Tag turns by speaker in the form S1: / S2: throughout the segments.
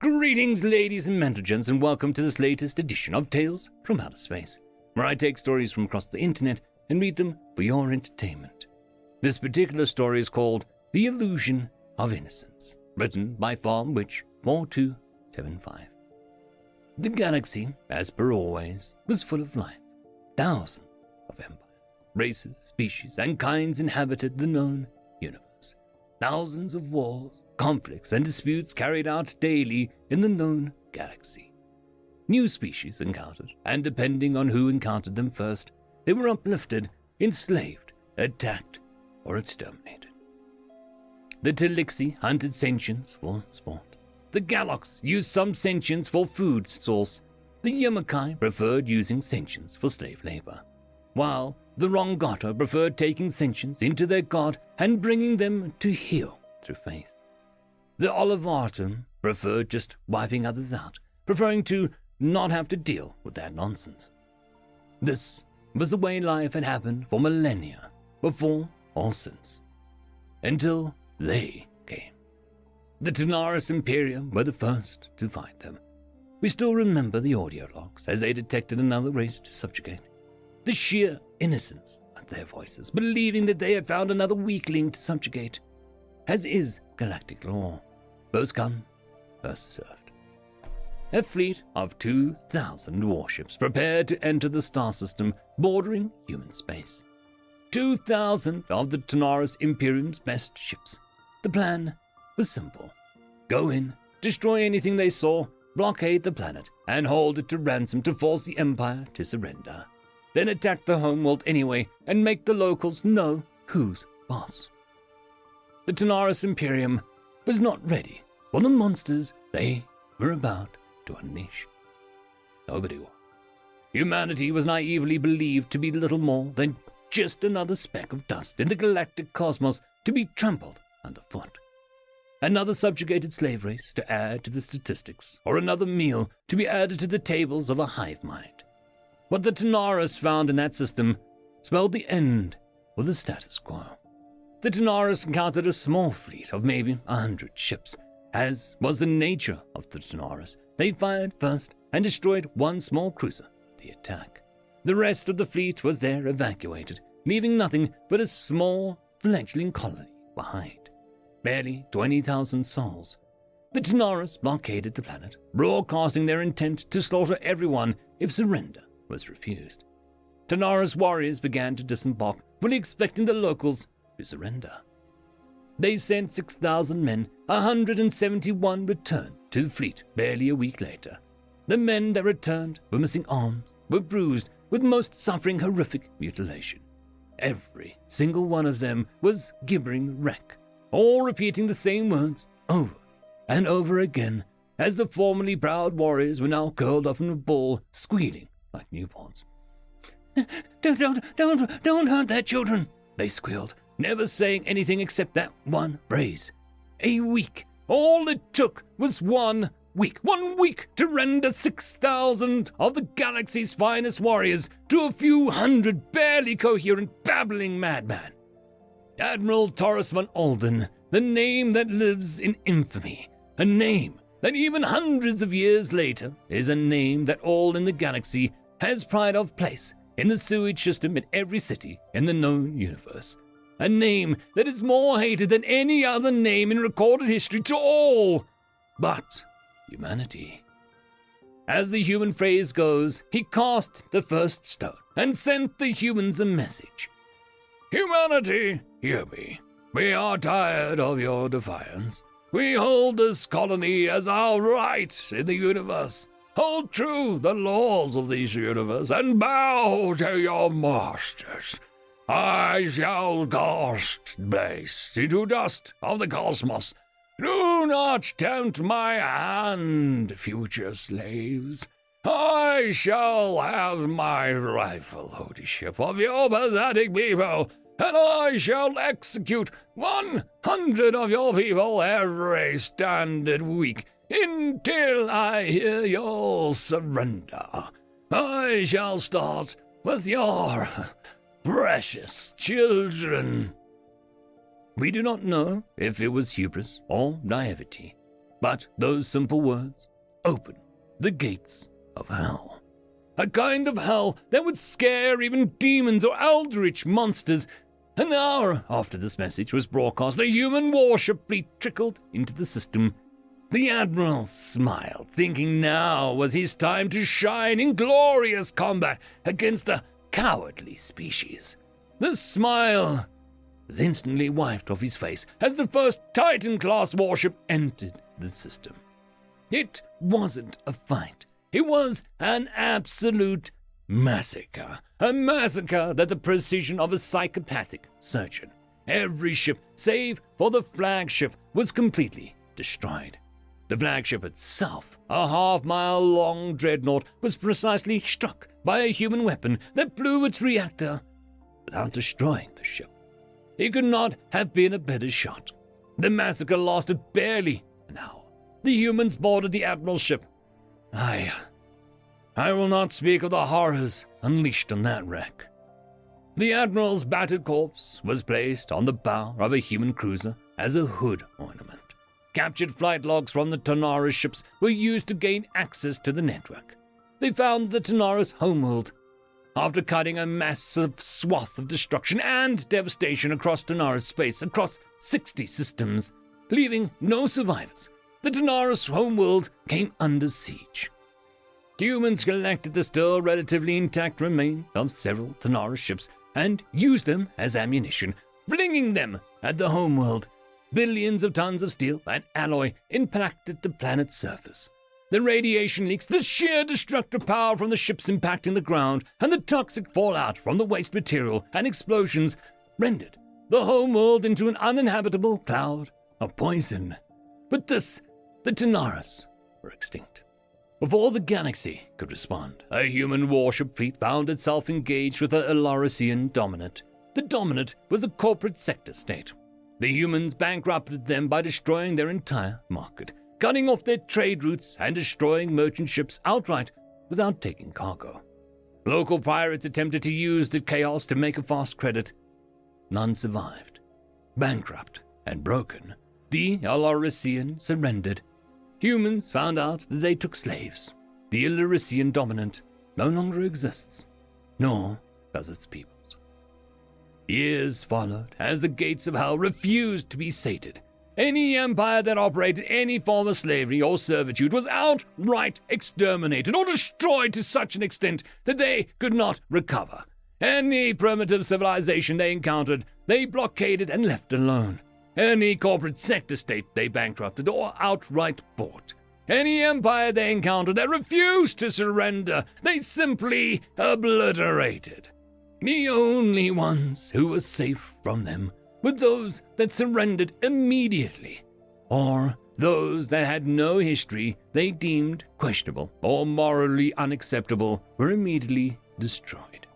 S1: Greetings, ladies and gentlemen, and welcome to this latest edition of Tales from Outer Space, where I take stories from across the internet and read them for your entertainment. This particular story is called The Illusion of Innocence, written by Farm Witch 4275. The galaxy, as per always, was full of life. Thousands of empires, races, species, and kinds inhabited the known universe. Thousands of wars, conflicts, and disputes carried out daily in the known galaxy. New species encountered, and depending on who encountered them first, they were uplifted, enslaved, attacked, or exterminated. The Telixi hunted sentients for sport. The Galox used some sentients for food source. The Yamakai preferred using sentients for slave labor, while the Rongata preferred taking sentients into their god and bringing them to heal through faith. The Olivatum preferred just wiping others out, preferring to not have to deal with that nonsense. This was the way life had happened for millennia, before or since, until they came. The Tanaris Imperium were the first to find them. We still remember the audio logs as they detected another race to subjugate. The sheer innocence of their voices, believing that they had found another weakling to subjugate, as is galactic law. First come, first served. A fleet of 2,000 warships prepared to enter the star system bordering human space. 2,000 of the Tanaris Imperium's best ships. The plan was simple. Go in, destroy anything they saw, blockade the planet, and hold it to ransom to force the Empire to surrender. Then attack the homeworld anyway and make the locals know who's boss. The Tanaris Imperium was not ready for the monsters they were about to unleash. Nobody was. Humanity was naively believed to be little more than just another speck of dust in the galactic cosmos to be trampled underfoot. Another subjugated slave race to add to the statistics, or another meal to be added to the tables of a hive mind. What the Tanaris found in that system spelled the end for the status quo. The Tanaris encountered a small fleet of maybe 100 ships. As was the nature of the Tanaris, they fired first and destroyed one small cruiser, the Attack. The rest of the fleet was there evacuated, leaving nothing but a small fledgling colony behind. Barely 20,000 souls. The Tanaris blockaded the planet, broadcasting their intent to slaughter everyone if surrender was refused. Tanaris warriors began to disembark, fully expecting the locals to surrender. They sent 6,000 men, 171 returned to the fleet barely a week later. The men that returned were missing arms, were bruised, with most suffering horrific mutilation. Every single one of them was gibbering wreck, all repeating the same words over and over again, as the formerly proud warriors were now curled up in a ball, squealing like newborns. Don't hurt their children, they squealed, never saying anything except that one phrase. A week. All it took was 1 week. 1 week to render 6,000 of the galaxy's finest warriors to a few hundred barely coherent babbling madmen. Admiral Taurus von Alden, the name that lives in infamy, a name that even hundreds of years later is a name that all in the galaxy has pride of place in the sewage system in every city in the known universe. A name that is more hated than any other name in recorded history to all but humanity. As the human phrase goes, he cast the first stone and sent the humans a message. Humanity, hear me. We are tired of your defiance. We hold this colony as our right in the universe. Hold true the laws of this universe and bow to your masters. I shall cast base into dust of the cosmos. Do not tempt my hand, future slaves. I shall have my rightful ownership of your pathetic people, and I shall execute 100 of your people every standard week until I hear your surrender. I shall start with your precious children. We do not know if it was hubris or naivety. But those simple words open the gates of hell. A kind of hell that would scare even demons or eldritch monsters. An hour after this message was broadcast, the human warship fleet trickled into the system. The Admiral smiled, thinking now was his time to shine in glorious combat against the cowardly species. The smile was instantly wiped off his face as the first Titan-class warship entered the system. It wasn't a fight. It was an absolute massacre. A massacre that the precision of a psychopathic surgeon. Every ship, save for the flagship, was completely destroyed. The flagship itself, a half-mile-long dreadnought, was precisely struck by a human weapon that blew its reactor without destroying the ship. It could not have been a better shot. The massacre lasted barely an hour. The humans boarded the Admiral's ship. I will not speak of the horrors unleashed on that wreck. The Admiral's battered corpse was placed on the bow of a human cruiser as a hood ornament. Captured flight logs from the Tanaris ships were used to gain access to the network. They found the Tanaris homeworld. After cutting a massive swath of destruction and devastation across Tanaris space, across 60 systems, leaving no survivors, the Tanaris homeworld came under siege. Humans collected the still relatively intact remains of several Tanaris ships and used them as ammunition, flinging them at the homeworld. Billions of tons of steel and alloy impacted the planet's surface. The radiation leaks, the sheer destructive power from the ships impacting the ground, and the toxic fallout from the waste material and explosions rendered the homeworld into an uninhabitable cloud of poison. With this, the Tanaris were extinct. Before the galaxy could respond, a human warship fleet found itself engaged with the Illusion Dominant. The Dominant was a corporate sector state. The humans bankrupted them by destroying their entire market, cutting off their trade routes and destroying merchant ships outright without taking cargo. Local pirates attempted to use the chaos to make a fast credit. None survived. Bankrupt and broken, the Illusion surrendered. Humans found out that they took slaves. The Illusion Dominant no longer exists, nor does its peoples. Years followed as the gates of hell refused to be sated. Any empire that operated any form of slavery or servitude was outright exterminated or destroyed to such an extent that they could not recover. Any primitive civilization they encountered, they blockaded and left alone. Any corporate sector state they bankrupted or outright bought. Any empire they encountered that refused to surrender, they simply obliterated. The only ones who were safe from them were those that surrendered immediately, or those that had no history they deemed questionable or morally unacceptable were immediately destroyed.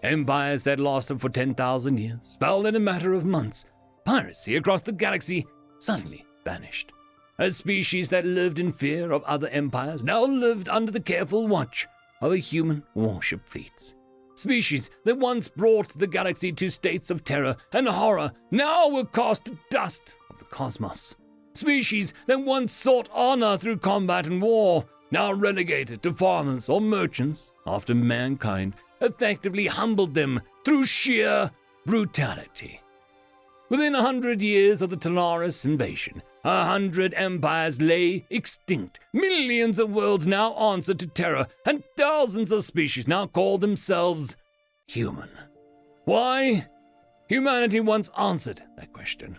S1: Empires that lasted for 10,000 years fell in a matter of months. Piracy across the galaxy suddenly vanished. A species that lived in fear of other empires now lived under the careful watch of a human warship fleets. Species that once brought the galaxy to states of terror and horror now were cast to dust of the cosmos. Species that once sought honor through combat and war, now relegated to farmers or merchants after mankind effectively humbled them through sheer brutality. Within 100 years of the Tanaris invasion, 100 empires lay extinct. Millions of worlds now answered to terror, and thousands of species now call themselves human. Why? Humanity once answered that question.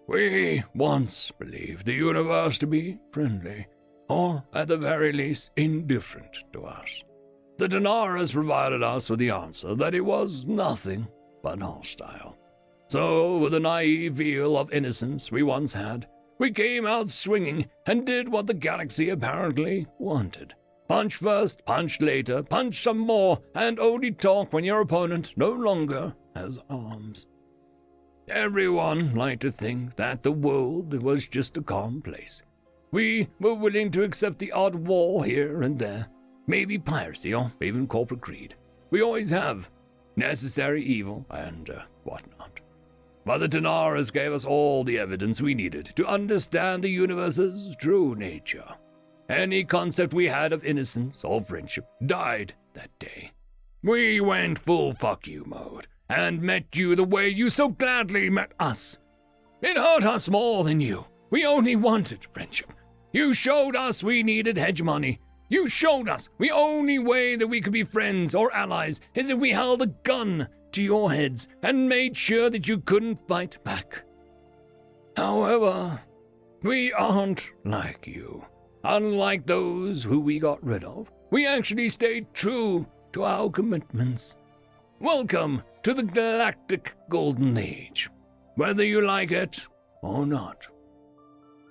S1: We once believed the universe to be friendly, or at the very least indifferent to us. The Tanaris provided us with the answer that it was nothing but hostile. So, with the naive veil of innocence we once had, we came out swinging and did what the galaxy apparently wanted. Punch first, punch later, punch some more, and only talk when your opponent no longer has arms. Everyone liked to think that the world was just a calm place. We were willing to accept the odd war here and there, maybe piracy or even corporate greed. We always have. Necessary evil and whatnot. but the Tanaras gave us all the evidence we needed to understand the universe's true nature. Any concept we had of innocence or friendship died that day. We went full fuck you mode and met you the way you so gladly met us. It hurt us more than you. We only wanted friendship. You showed us we needed hegemony. You showed us the only way that we could be friends or allies is if we held a gun to your heads and made sure that you couldn't fight back. However, we aren't like you. Unlike those who we got rid of, we actually stayed true to our commitments. Welcome to the Galactic Golden Age, whether you like it or not.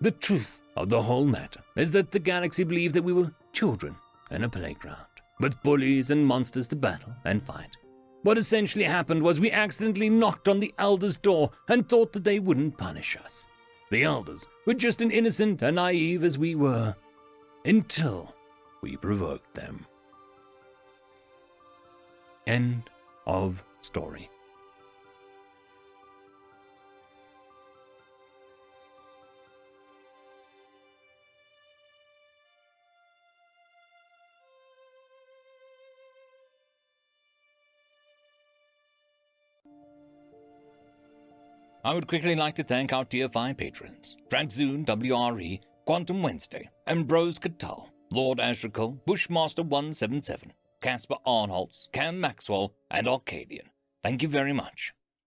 S1: The truth of the whole matter is that the galaxy believed that we were children in a playground, with bullies and monsters to battle and fight. What essentially happened was we accidentally knocked on the Elders' door and thought that they wouldn't punish us. The Elders were just as innocent and naive as we were, until we provoked them. End of story. I would quickly like to thank our Tier 5 patrons, Trackzoon WRE, Quantum Wednesday, Ambrose Catal, Lord Ashrakal, Bushmaster 177, Casper Arnholtz, Cam Maxwell, and Arcadian. Thank you very much.